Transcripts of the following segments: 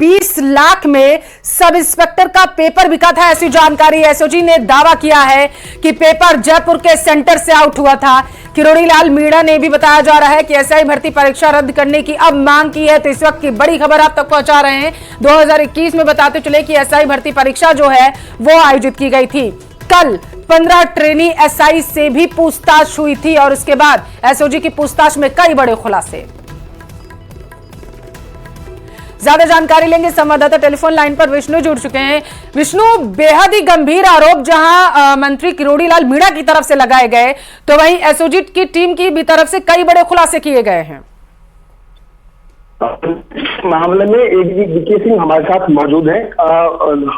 20 लाख में sub inspector का paper बिका था। ऐसी जानकारी एसओजी ने दावा किया है कि पेपर जयपुर के सेंटर से आउट हुआ था। किरोड़ी लाल मीणा ने भी बताया जा रहा है कि एसआई भर्ती परीक्षा रद्द करने की अब मांग की है। तो इस वक्त की बड़ी खबर आप तक पहुंचा रहे हैं। 2021 में बताते चले कि एसआई भर्ती परीक्षा जो है वो आयोजित की गई थी। कल 15 ट्रेनी एसआई से भी पूछताछ हुई थी और उसके बाद एसओजी की पूछताछ में कई बड़े खुलासे। ज्यादा जानकारी लेंगे, संवाददाता टेलीफोन लाइन पर विष्णु जुड़ चुके हैं। विष्णु, बेहद ही गंभीर आरोप जहां मंत्री किरोड़ी लाल मीणा की तरफ से लगाए गए, तो वहीं एसओजी की टीम की भी तरफ से कई बड़े खुलासे किए गए हैं। मामले में एडीजी वीके सिंह हमारे साथ मौजूद हैं और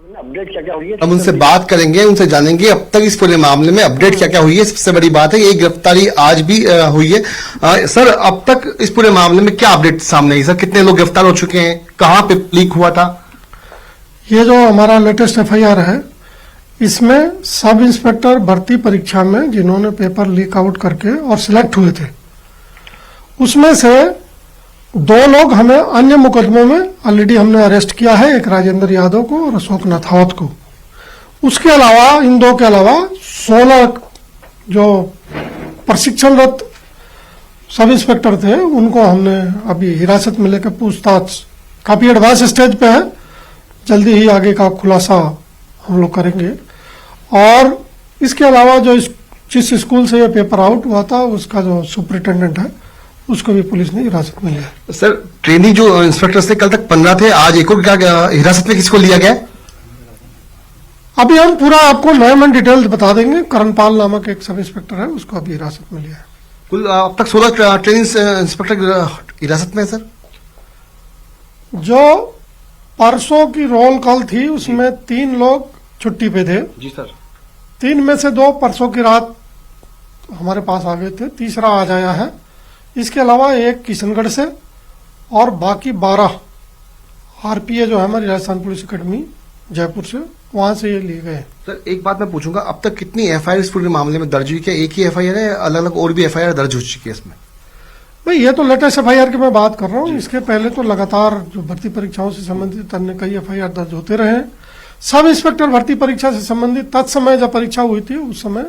अपडेट क्या हुई है हम उनसे बात करेंगे, उनसे जानेंगे अब तक इस पूरे मामले में अपडेट क्या हुई है। सबसे बड़ी बात है ये गिरफ्तारी आज भी हुई है। सर, अब तक इस पूरे मामले में क्या अपडेट सामने आई? सर, कितने लोग गिरफ्तार हो चुके हैं? कहां पे लीक हुआ था? ये जो हमारा लेटेस्ट एफआईआर है, इसमें सब इंस्पेक्टर भर्ती परीक्षा में जिन्होंने पेपर लीक आउट करके और सिलेक्ट हुए थे, उसमें से 2 लोग हमें अन्य मुकदमों में ऑलरेडी हमने अरेस्ट किया है, एक राजेंद्र यादव को और अशोक नाथावत को। उसके अलावा इन 2 के अलावा 16 जो प्रशिक्षणरत सब इंस्पेक्टर थे उनको हमने अभी हिरासत में लेकर पूछताछ काफी एडवांस स्टेज पे है। जल्दी ही आगे का खुलासा हम लोग करेंगे। और इसके अलावा जो जिस स्कूल से ये पेपर आउट हुआ था उसका जो सुपरिटेंडेंट है उसको भी पुलिस ने हिरासत में लिया। सर, ट्रेनी जो इंस्पेक्टर थे कल तक 15 थे, आज एक और क्या हिरासत में किसको लिया गया? अभी हम पूरा आपको नेम एंड डिटेल्स बता देंगे। करणपाल नामक एक सब इंस्पेक्टर है, उसको अभी हिरासत में लिया है। कुल अब तक 16 ट्रेनी इंस्पेक्टर हिरासत में है। सर, जो परसों की रोल कॉल थी उसमें 3 लोग छुट्टी पे थे जी सर। 3 में से 2 परसों की रात हमारे पास आ गए थे, तीसरा आज आया है। इसके अलावा एक किशनगढ़ से और बाकी 12 आरपीए जो है हमारी राजस्थान पुलिस अकेडमी जयपुर से, वहां से ये लिए गए। सर, एक बात मैं पूछूंगा, अब तक कितनी एफआईआर इस पूरे मामले में दर्ज हुई? क्या एक ही एफआईआर है, अलग अलग और भी एफआईआर दर्ज हो चुकी है इसमें? भाई, ये तो लेटेस्ट एफआईआर की मैं बात कर रहा हूँ। इसके पहले तो लगातार जो भर्ती परीक्षाओं से संबंधित अन्य कई एफआईआर दर्ज होते रहे। सब इंस्पेक्टर भर्ती परीक्षा से संबंधित तत्समय जब परीक्षा हुई थी उस समय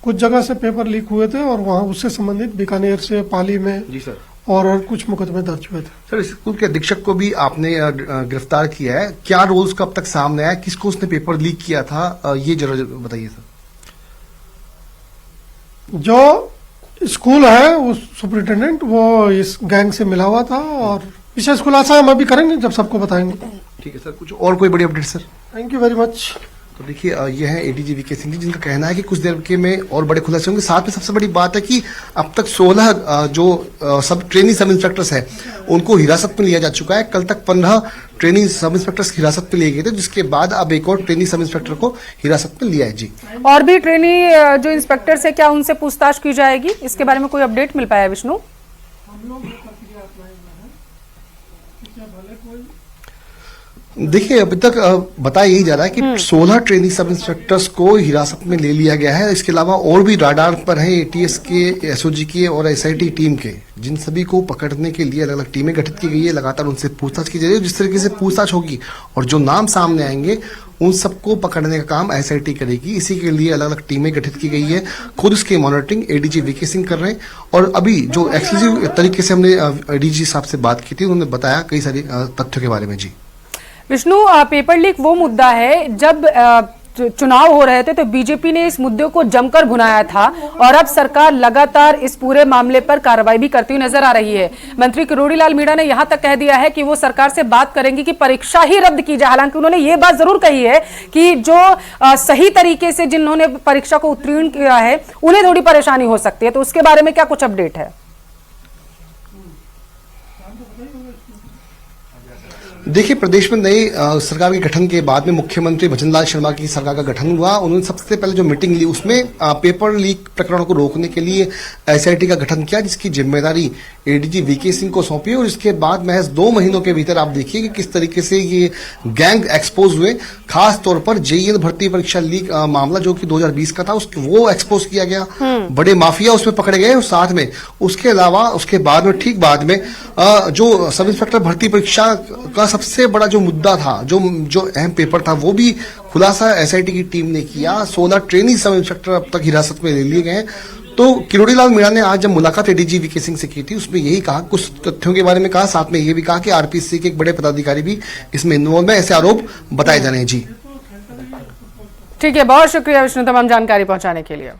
कुछ जगह से पेपर लीक हुए थे और वहां उससे संबंधित बीकानेर से, पाली में जी सर और कुछ मुकदमे दर्ज हुए थे। सर, स्कूल के अधीक्षक को भी आपने गिरफ्तार किया है। क्या रोल्स का अब तक सामने आया? किसको उसने पेपर लीक किया था, ये जरा बताइए सर। जो स्कूल है वो सुपरिटेंडेंट वो इस गैंग से मिला हुआ था और विशेष खुलासा हम अभी करेंगे जब सबको बताएंगे। ठीक है सर, कुछ और कोई बड़ी update? Sir, thank you very much. तो देखिए, ये है एडीजी वीके सिंह जी, जिनका कहना है कि कुछ देर के में और बड़े खुलासे होंगे। साथ में सबसे बड़ी बात है कि अब तक 16 जो सब ट्रेनी सब इंस्पेक्टर्स हैं उनको हिरासत में लिया जा चुका है। कल तक 15 ट्रेनी सब इंस्पेक्टर्स हिरासत में लिए गए थे, जिसके बाद अब एक और ट्रेनी सब इंस्पेक्टर को हिरासत में लिया है। जी, और भी ट्रेनी जो इंस्पेक्टर है, क्या उनसे पूछताछ की जाएगी? इसके बारे में कोई अपडेट मिल पाया विष्णु? देखिए, अभी तक बताया यही जा रहा है कि 16 ट्रेनी सब इंस्पेक्टर्स को हिरासत में ले लिया गया है। इसके अलावा और भी राडार पर हैं एटीएस के, एसओजी के और एसआईटी टीम के, जिन सभी को पकड़ने के लिए अलग अलग टीमें गठित की गई है। लगातार उनसे पूछताछ की जा रही है। जिस तरीके से पूछताछ होगी और जो नाम सामने आएंगे उन सबको पकड़ने का काम एसआईटी करेगी। इसी के लिए अलग अलग टीमें गठित की गई है। खुद इसकी मॉनिटरिंग एडीजी वीके सिंह कर रहे हैं। और अभी जो एक्सक्लूसिव तरीके से हमने एडीजी साहब से बात की थी, उन्होंने बताया कई सारे तथ्यों के बारे में। जी विष्णु, पेपर लीक वो मुद्दा है, जब चुनाव हो रहे थे तो बीजेपी ने इस मुद्दे को जमकर भुनाया था और अब सरकार लगातार इस पूरे मामले पर कार्रवाई भी करती हुई नजर आ रही है। मंत्री किरोड़ी लाल मीणा ने यहां तक कह दिया है कि वो सरकार से बात करेंगे कि परीक्षा ही रद्द की जाए। हालांकि उन्होंने ये बात जरूर कही है कि जो सही तरीके से जिन्होंने परीक्षा को उत्तीर्ण किया है उन्हें थोड़ी परेशानी हो सकती है। तो उसके बारे में क्या कुछ अपडेट है? देखिए, प्रदेश में नई सरकार के गठन के बाद में मुख्यमंत्री भजनलाल शर्मा की सरकार का गठन हुआ। उन्होंने सबसे पहले जो मीटिंग ली उसमें पेपर लीक प्रकरणों को रोकने के लिए एसआईटी का गठन किया, जिसकी जिम्मेदारी एडीजी वीके सिंह को सौंपी। और इसके बाद महज 2 महीनों के भीतर आप देखिए कि किस तरीके से ये गैंग एक्सपोज हुए। खास तौर पर जेईई भर्ती परीक्षा लीक मामला जो कि 2020 का था, वो एक्सपोज किया गया। बड़े माफिया उसमें पकड़े गए। और साथ में उसके अलावा उसके बाद में ठीक बाद में जो सब इंस्पेक्टर भर्ती परीक्षा का सबसे बड़ा जो मुद्दा था, जो अहम पेपर था, वो भी खुलासा एसआईटी की टीम ने किया। 16 ट्रेनी सब इंस्पेक्टर अब तक हिरासत में ले लिए गए हैं। तो किरोड़ी लाल मीणा ने आज जब मुलाकात एडीजी वीके सिंह से की थी, उसमें यही कहा, कुछ तथ्यों के बारे में कहा, साथ में ये भी कहा कि आरपीसी के एक बड़े पदाधिकारी भी इसमें इन्वॉल्व है, ऐसे आरोप बताए जा रहे हैं। जी ठीक है, बहुत शुक्रिया विष्णु तमाम जानकारी पहुंचाने के लिए।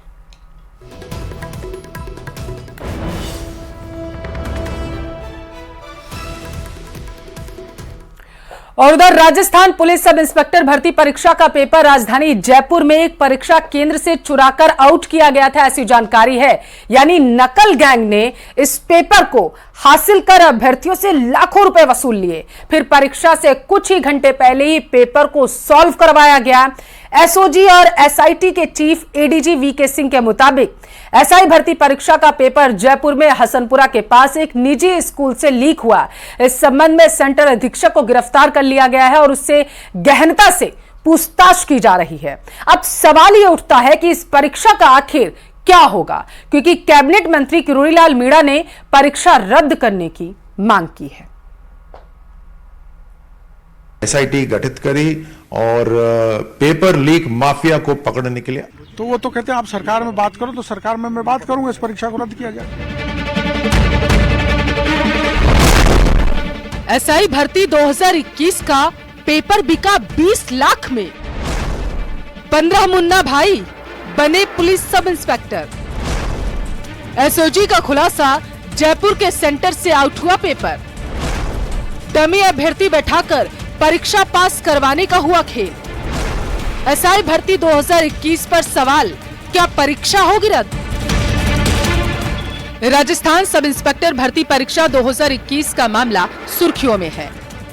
और उधर राजस्थान पुलिस सब इंस्पेक्टर भर्ती परीक्षा का पेपर राजधानी जयपुर में एक परीक्षा केंद्र से चुराकर आउट किया गया था, ऐसी जानकारी है। यानी नकल गैंग ने इस पेपर को हासिल कर अभ्यर्थियों से लाखों रुपए वसूल लिए। फिर परीक्षा से कुछ ही घंटे पहले ही पेपर को सॉल्व करवाया गया। एसओजी और एसआईटी के चीफ एडीजी वीके सिंह के मुताबिक एसआई भर्ती परीक्षा का पेपर जयपुर में हसनपुरा के पास एक निजी स्कूल से लीक हुआ। इस संबंध में सेंटर अधीक्षक को गिरफ्तार कर लिया गया है और उससे गहनता से पूछताछ की जा रही है। अब सवाल यह उठता है कि इस परीक्षा का आखिर क्या होगा, क्योंकि कैबिनेट मंत्री किरोड़ी लाल मीणा ने परीक्षा रद्द करने की मांग की है। एसआईटी गठित करी और पेपर लीक माफिया को पकड़ने के लिए। तो वो तो कहते हैं आप सरकार में बात करो, तो सरकार में मैं बात करूंगा, इस परीक्षा को रद्द किया जाए। एसआई भर्ती 2021 का पेपर बिका 20 लाख में। 15 मुन्ना भाई बने पुलिस सब इंस्पेक्टर। एसओजी का खुलासा, जयपुर के सेंटर से आउट हुआ पेपर। डमी अभ्यर्थी बैठाकर परीक्षा पास करवाने का हुआ खेल। एसआई भर्ती 2021 पर सवाल, क्या परीक्षा होगी रद्द? राजस्थान सब इंस्पेक्टर भर्ती परीक्षा 2021 का मामला सुर्खियों में है।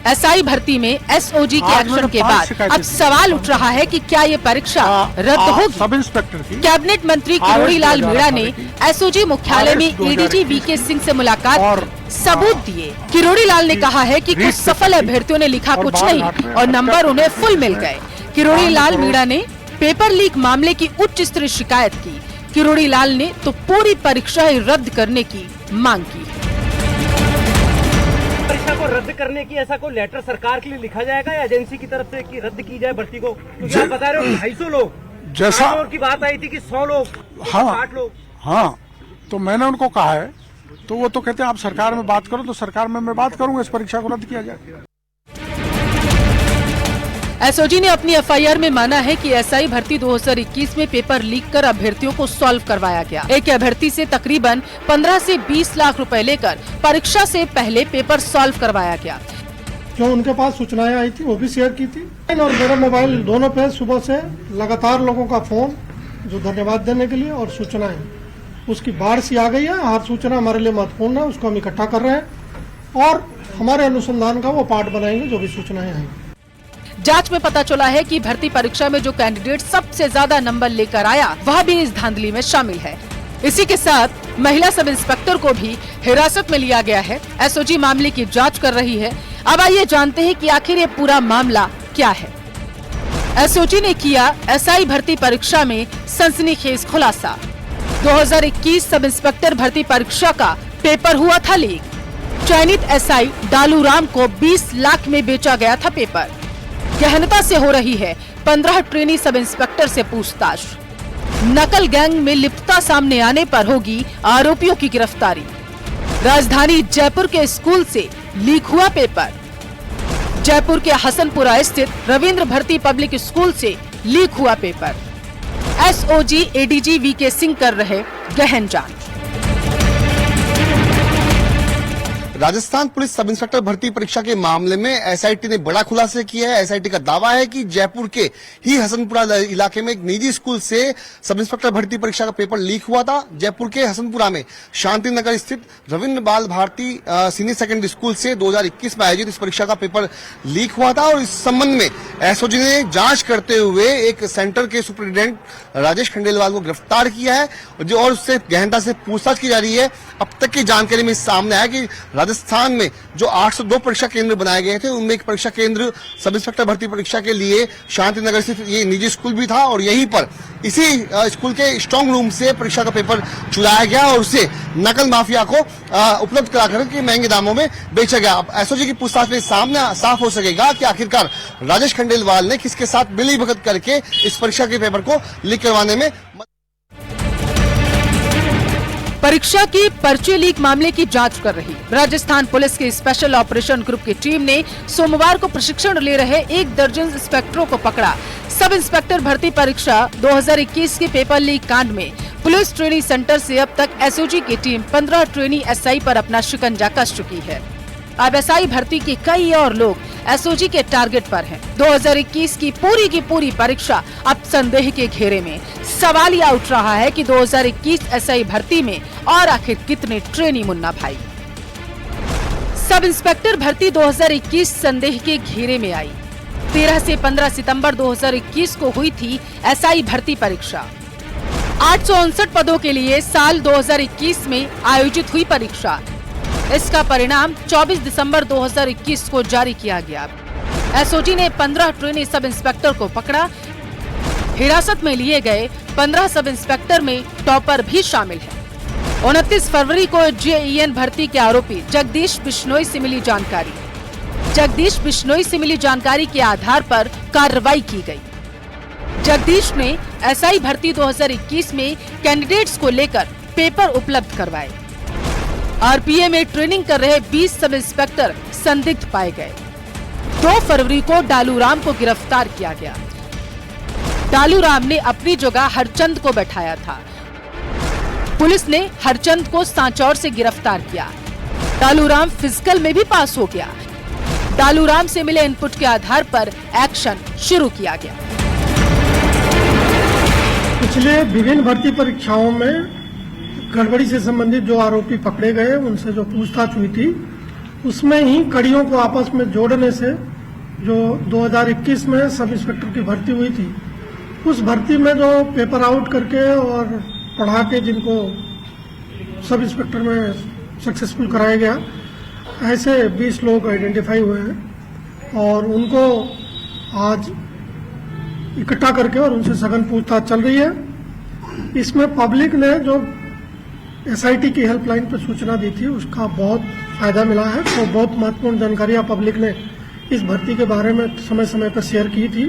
एसआई भर्ती में एसओजी के एक्शन के बाद अब सवाल उठ रहा है कि क्या ये परीक्षा रद्द होगी। सब इंस्पेक्टर की कैबिनेट मंत्री किरोड़ी लाल मीणा ने एसओजी मुख्यालय में एडीजी वीके सिंह से मुलाकात और सबूत दिए। किरोड़ी लाल ने कहा है कि कुछ सफल अभ्यर्थियों ने लिखा कुछ नहीं और नंबर उन्हें फुल मिल गए। किरोड़ी लाल मीणा ने पेपर लीक मामले की उच्च स्तरीय शिकायत की। किरोड़ी लाल ने तो पूरी परीक्षा ही रद्द करने की मांग की। परीक्षा को रद्द करने की ऐसा कोई लेटर सरकार के लिए लिखा जाएगा या एजेंसी की तरफ से कि रद्द की जाए भर्ती को? क्योंकि आप बता रहे हो 250 लोग, जैसा की बात आई थी कि 100 लोग, 60 लोग। हाँ, तो मैंने उनको कहा है, तो वो तो कहते हैं आप सरकार में बात करो, तो सरकार में मैं बात करूंगा, इस परीक्षा को रद्द किया जाए। एसओजी ने अपनी एफआईआर में माना है कि एसआई भर्ती 2021 में पेपर लीक कर अभ्यर्थियों को सॉल्व करवाया गया। एक अभ्यर्थी से तकरीबन 15 से 20 लाख रुपए लेकर परीक्षा से पहले पेपर सॉल्व करवाया गया। जो उनके पास सूचनाएं आई थी वो भी शेयर की थी, और मेरा मोबाइल दोनों पे सुबह से लगातार लोगों का फोन जो धन्यवाद देने के लिए और सूचनाएं, उसकी बाढ़ सी आ गई है। हर सूचना हमारे लिए महत्वपूर्ण है, उसको हम इकट्ठा कर रहे हैं और हमारे अनुसंधान का वो पार्ट बनाएंगे जो भी सूचनाएं आएंगी। जांच में पता चला है कि भर्ती परीक्षा में जो कैंडिडेट सबसे ज्यादा नंबर लेकर आया वह भी इस धांधली में शामिल है। इसी के साथ महिला सब इंस्पेक्टर को भी हिरासत में लिया गया है। एसओजी मामले की जांच कर रही है। अब आइए जानते हैं कि आखिर ये पूरा मामला क्या है। एसओजी ने किया एसआई भर्ती परीक्षा में सनसनीखेज खुलासा। 2021 सब इंस्पेक्टर भर्ती परीक्षा का पेपर हुआ था लीक। चयनित एसआई डालू राम को 20 लाख में बेचा गया था पेपर। गहनता से हो रही है 15 ट्रेनी सब इंस्पेक्टर से पूछताछ। नकल गैंग में लिप्तता सामने आने पर होगी आरोपियों की गिरफ्तारी। राजधानी जयपुर के स्कूल से लीक हुआ पेपर। जयपुर के हसनपुरा स्थित रविंद्र भर्ती पब्लिक स्कूल से लीक हुआ पेपर। एसओजी एडीजी वीके सिंह कर रहे गहन जांच। राजस्थान पुलिस सब इंस्पेक्टर भर्ती परीक्षा के मामले में एसआईटी ने बड़ा खुलासा किया है। एसआईटी का दावा है कि जयपुर के ही हसनपुरा इलाके में एक निजी स्कूल से सब इंस्पेक्टर भर्ती परीक्षा का पेपर लीक हुआ था। जयपुर के हसनपुरा में शांति नगर स्थित रविन्द्र बाल भारती सीनियर सेकेंडरी स्कूल से 2021 में आयोजित इस परीक्षा का पेपर लीक हुआ था और इस संबंध में एसओजी ने जांच करते हुए एक सेंटर के सुपरिटेंडेंट राजेश खंडेलवाल को गिरफ्तार किया है और उससे गहनता से पूछताछ की जा रही है। अब तक की जानकारी में सामने आया कि राजस्थान में जो 802 परीक्षा केंद्र बनाए गए थे उनमें एक परीक्षा केंद्र सब इंस्पेक्टर भर्ती परीक्षा के लिए शांति नगर स्थित ये निजी स्कूल भी था और यहीं पर इसी स्कूल के स्ट्रांग रूम से परीक्षा का पेपर चुराया गया और उसे नकल माफिया को उपलब्ध करा करके महंगे दामों में बेचा गया। अब एसओजी की पूछताछ में सामने साफ हो सकेगा कि आखिरकार राजेश खंडेलवाल ने किसके साथ मिलीभगत करके इस परीक्षा के पेपर को लीक करवाने में। परीक्षा की पर्ची लीक मामले की जांच कर रही राजस्थान पुलिस की स्पेशल ऑपरेशन ग्रुप की टीम ने सोमवार को प्रशिक्षण ले रहे 1 दर्जन इंस्पेक्टरों को पकड़ा। सब इंस्पेक्टर भर्ती परीक्षा 2021 के पेपर लीक कांड में पुलिस ट्रेनिंग सेंटर से अब तक एसओजी की टीम 15 ट्रेनी एसआई पर अपना शिकंजा कस चुकी है। अब एसआई भर्ती के कई और लोग एसओजी के टारगेट पर हैं। 2021 की पूरी परीक्षा अब संदेह के घेरे में। सवाल यह उठ रहा है कि 2021 एसआई भर्ती में और आखिर कितने ट्रेनी मुन्ना भाई। सब इंस्पेक्टर भर्ती 2021 संदेह के घेरे में आई। 13 से 15 सितंबर 2021 को हुई थी एसआई भर्ती परीक्षा। 859 पदों के लिए साल 2021 में आयोजित हुई परीक्षा। इसका परिणाम 24 दिसंबर 2021 को जारी किया गया। एसओजी ने 15 ट्रेनी सब इंस्पेक्टर को पकड़ा। हिरासत में लिए गए 15 सब इंस्पेक्टर में टॉपर भी शामिल है। 29 फरवरी को जेईएन भर्ती के आरोपी जगदीश बिश्नोई से मिली जानकारी। जगदीश बिश्नोई से मिली जानकारी के आधार पर कार्रवाई की गई। जगदीश ने एसआई भर्ती 2021 में कैंडिडेट्स को लेकर पेपर उपलब्ध करवाए। आरपीए में ट्रेनिंग कर रहे 20 सब इंस्पेक्टर संदिग्ध पाए गए। 2 फरवरी को डालूराम को गिरफ्तार किया गया। डालूराम ने अपनी जगह हरचंद को बैठाया था। पुलिस ने हरचंद को सांचौर से गिरफ्तार किया। डालूराम फिजिकल में भी पास हो गया। डालूराम से मिले इनपुट के आधार पर एक्शन शुरू किया गया। पिछले विभिन्न भर्ती परीक्षाओं में गड़बड़ी से संबंधित जो आरोपी पकड़े गए उनसे जो पूछताछ हुई थी उसमें ही कड़ियों को आपस में जोड़ने से जो 2021 में सब इंस्पेक्टर की भर्ती हुई थी उस भर्ती में जो पेपर आउट करके और पढ़ा के जिनको सब इंस्पेक्टर में सक्सेसफुल कराया गया ऐसे 20 लोग आइडेंटिफाई हुए हैं और उनको आज इकट्ठा करके और उनसे सघन पूछताछ चल रही है। इसमें पब्लिक ने जो एसआईटी की हेल्पलाइन पर सूचना दी थी उसका बहुत फायदा मिला है। तो बहुत महत्वपूर्ण जानकारियां पब्लिक ने इस भर्ती के बारे में समय समय पर शेयर की थी।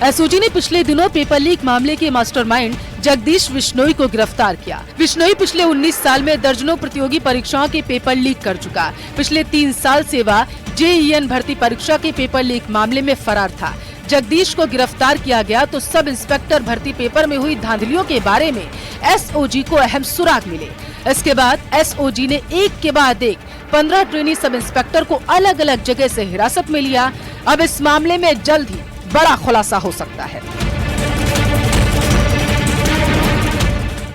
एसओजी ने पिछले दिनों पेपर लीक मामले के मास्टरमाइंड जगदीश बिश्नोई को गिरफ्तार किया। बिश्नोई पिछले 19 साल में दर्जनों प्रतियोगी परीक्षाओं के पेपर लीक कर चुका। पिछले 3 साल से वह जेईएन भर्ती परीक्षा के पेपर लीक मामले में फरार था। जगदीश को गिरफ्तार किया गया तो सब इंस्पेक्टर भर्ती पेपर में हुई धांधलियों के बारे में एसओजी को अहम सुराग मिले। इसके बाद एसओजी ने एक के बाद एक 15 ट्रेनी सब इंस्पेक्टर को अलग अलग जगह से हिरासत में लिया। अब इस मामले में जल्द ही बड़ा खुलासा हो सकता है।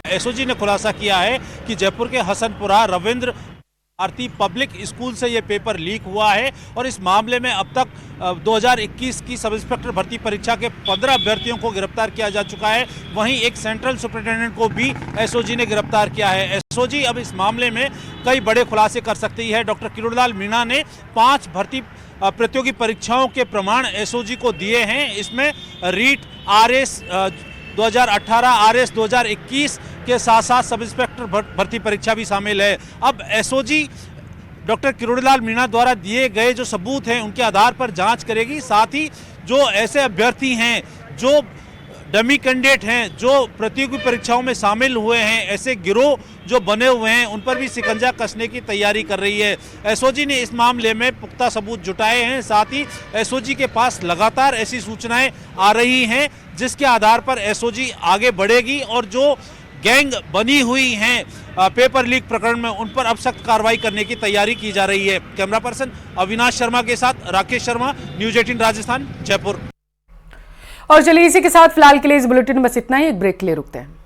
एसओजी ने खुलासा किया है कि जयपुर के हसनपुरा रविन्द्र भारती पब्लिक स्कूल से ये पेपर लीक हुआ है और इस मामले में अब तक 2021 की सब इंस्पेक्टर भर्ती परीक्षा के 15 अभ्यर्थियों को गिरफ्तार किया जा चुका है। वहीं एक सेंट्रल सुपरिटेंडेंट को भी एसओजी ने गिरफ्तार किया है। एसओजी अब इस मामले में कई बड़े खुलासे कर सकती है। डॉक्टर किरोड़ीलाल मीणा ने 5 भर्ती प्रतियोगी परीक्षाओं के प्रमाण एसओजी को दिए हैं। इसमें रीट आरएस 2018 आरएस 2021 के साथ साथ सब इंस्पेक्टर भर्ती परीक्षा भी शामिल है। अब एसओजी डॉक्टर किरोड़ीलाल मीणा द्वारा दिए गए जो सबूत हैं उनके आधार पर जांच करेगी। साथ ही जो ऐसे अभ्यर्थी हैं जो डमी कैंडिडेट हैं जो प्रतियोगी परीक्षाओं में शामिल हुए हैं, ऐसे गिरोह जो बने हुए हैं उन पर भी शिकंजा कसने की तैयारी कर रही है। एसओजी ने इस मामले में पुख्ता सबूत जुटाए हैं। साथ ही एसओजी के पास लगातार ऐसी सूचनाएं आ रही हैं जिसके आधार पर एसओजी आगे बढ़ेगी और जो गैंग बनी हुई हैं पेपर लीक प्रकरण में, उन पर अब सख्त कार्रवाई करने की तैयारी की जा रही है। कैमरा पर्सन अविनाश शर्मा के साथ राकेश शर्मा, न्यूज़ 18 राजस्थान, जयपुर। और चलिए इसी के साथ फिलहाल के लिए इस बुलेटिन में बस इतना ही। एक ब्रेक के लिए रुकते हैं।